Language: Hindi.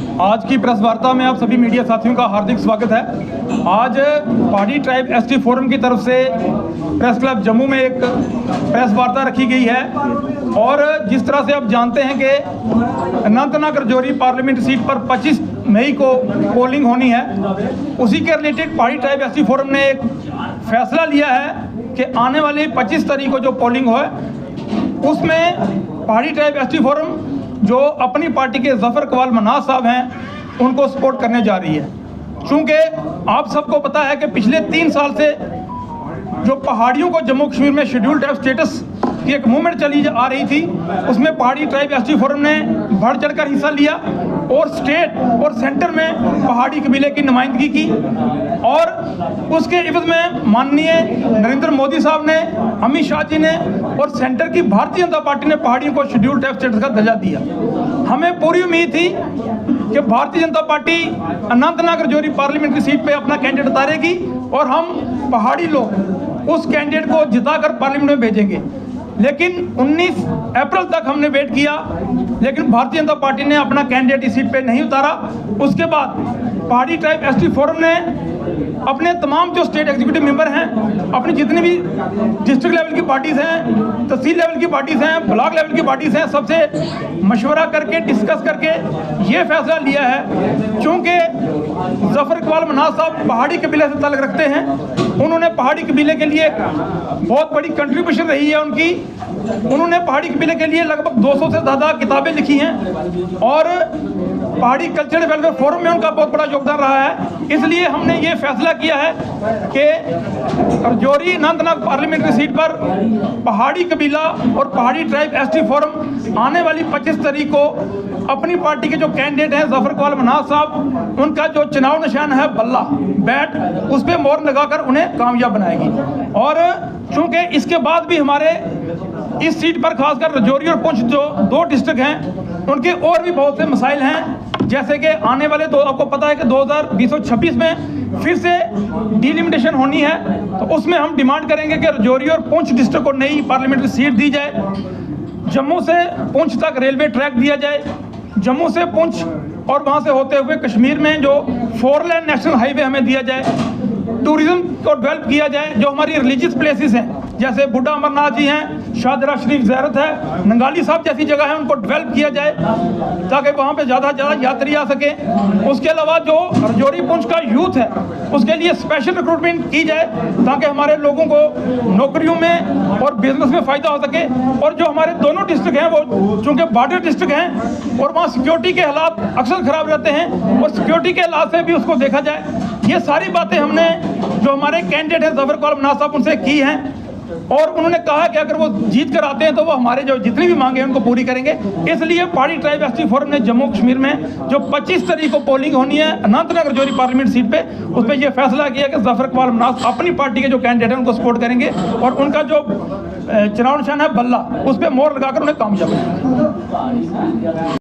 आज की प्रेस वार्ता में आप सभी मीडिया साथियों का हार्दिक स्वागत है। आज पहाड़ी ट्राइब एसटी फोरम की तरफ से प्रेस क्लब जम्मू में एक प्रेस वार्ता रखी गई है और जिस तरह से आप जानते हैं कि अनंतनाग रजौरी पार्लियामेंट सीट पर 25 मई को पोलिंग होनी है, उसी के रिलेटेड पहाड़ी ट्राइब एसटी फोरम ने एक फैसला लिया है कि आने वाली 25 तारीख को जो पोलिंग हो उसमें पहाड़ी ट्राइब एसटी फोरम जो अपनी पार्टी के ज़फ़र इकबाल मनाज़ साहब हैं उनको सपोर्ट करने जा रही है। चूँकि आप सबको पता है कि पिछले 3 साल से जो पहाड़ियों को जम्मू कश्मीर में शेड्यूल ट्राइब स्टेटस की एक मूवमेंट चली आ रही थी, उसमें पहाड़ी ट्राइब एसटी फोरम ने बढ़ चढ़कर हिस्सा लिया और स्टेट और सेंटर में पहाड़ी कबीले की नुमाइंदगी की और उसके इवज़ में माननीय नरेंद्र मोदी साहब ने, अमित शाह जी ने और सेंटर की भारतीय जनता पार्टी ने पहाड़ियों को शेड्यूल ट्राइब स्टेटस का दर्जा दिया। हमें पूरी उम्मीद थी कि भारतीय जनता पार्टी अनंतनाग रजौरी पार्लियामेंट की सीट पे अपना कैंडिडेट उतारेगी और हम पहाड़ी लोग उस कैंडिडेट को जिताकर पार्लियामेंट में भेजेंगे। लेकिन 19 अप्रैल तक हमने वेट किया, लेकिन भारतीय जनता पार्टी ने अपना कैंडिडेट इस सीट पे नहीं उतारा। उसके बाद पहाड़ी ट्राइब एसटी फोरम ने अपने तमाम जो स्टेट एग्जीक्यूटिव मेंबर हैं, अपनी जितनी भी डिस्ट्रिक्ट लेवल की पार्टीज़ हैं, तहसील लेवल की पार्टीज़ हैं, ब्लॉक लेवल की पार्टीज़ हैं, सबसे मशवरा करके डिस्कस करके ये फैसला लिया है। चूँकि ज़फ़र इकबाल मनाज़ साहब पहाड़ी कबीले से ताल्लुक़ रखते हैं, उन्होंने पहाड़ी कबीले के लिए बहुत बड़ी कंट्रीब्यूशन रही है उनकी। उन्होंने पहाड़ी कबीले के लिए लगभग 200 से ज़्यादा किताबें लिखी हैं और पहाड़ी कल्चरल वेलफेयर फोरम में उनका बहुत बड़ा योगदान रहा है। इसलिए हमने ये फैसला किया है कि रजौरी अनंतनाग पार्लियामेंट्री सीट पर पहाड़ी कबीला और पहाड़ी ट्राइब एसटी फोरम आने वाली 25 तारीख को अपनी पार्टी के जो कैंडिडेट हैं ज़फ़र इकबाल मनाज़ साहब, उनका जो चुनाव निशान है बल्ला बैट, उस पर मोहर लगाकर उन्हें कामयाब बनाएगी। और चूँकि इसके बाद भी हमारे इस सीट पर खासकर रजौरी और पुंछ जो 2 डिस्ट्रिक्ट हैं, उनके और भी बहुत से मसाइल हैं। जैसे कि आने वाले आपको पता है कि 2026 में फिर से डिलिमिटेशन होनी है, तो उसमें हम डिमांड करेंगे कि रजौरी और पुंछ डिस्ट्रिक्ट को नई पार्लियामेंट्री सीट दी जाए, जम्मू से पुंछ तक रेलवे ट्रैक दिया जाए, जम्मू से पुंछ और वहाँ से होते हुए कश्मीर में जो 4 लेन नेशनल हाईवे हमें दिया जाए, टूरिज़्म को डेवलप किया जाए, जो हमारी रिलीजियस प्लेसेस हैं जैसे बुड्ढा अमरनाथ जी हैं, शाहदरा शरीफ ज़ियारत है, नंगाली साहब जैसी जगह है, उनको डेवलप किया जाए ताकि वहाँ पे ज़्यादा से ज़्यादा यात्री आ सके। उसके अलावा जो रजौरी पुंछ का यूथ है उसके लिए स्पेशल रिक्रूटमेंट की जाए ताकि हमारे लोगों को नौकरियों में और बिजनेस में फ़ायदा हो सके। और जो हमारे दोनों डिस्ट्रिक्ट हैं वो चूँकि बॉर्डर डिस्ट्रिक्ट हैं और वहाँ सिक्योरिटी के हालात अक्सर ख़राब रहते हैं और सिक्योरिटी के हालात से भी उसको देखा जाए। ये सारी बातें हमने जो हमारे कैंडिडेट हैं ज़फ़र इकबाल मनाज़ साहब उनसे की हैं और उन्होंने कहा कि अगर वो जीत कर आते हैं तो वो हमारे जो जितनी भी मांगे हैं उनको पूरी करेंगे। इसलिए पहाड़ी ट्राइब एसटी फोरम ने जम्मू कश्मीर में जो 25 तारीख को पोलिंग होनी है अनंतनाग रजौरी पार्लियामेंट सीट पे, उस पर यह फैसला किया कि ज़फ़र इकबाल मनाज़ अपनी पार्टी के जो कैंडिडेट हैं उनको सपोर्ट करेंगे और उनका जो चुनाव निशान है बल्ला, उस पर मोहर लगाकर उन्हें कामयाब करेंगे।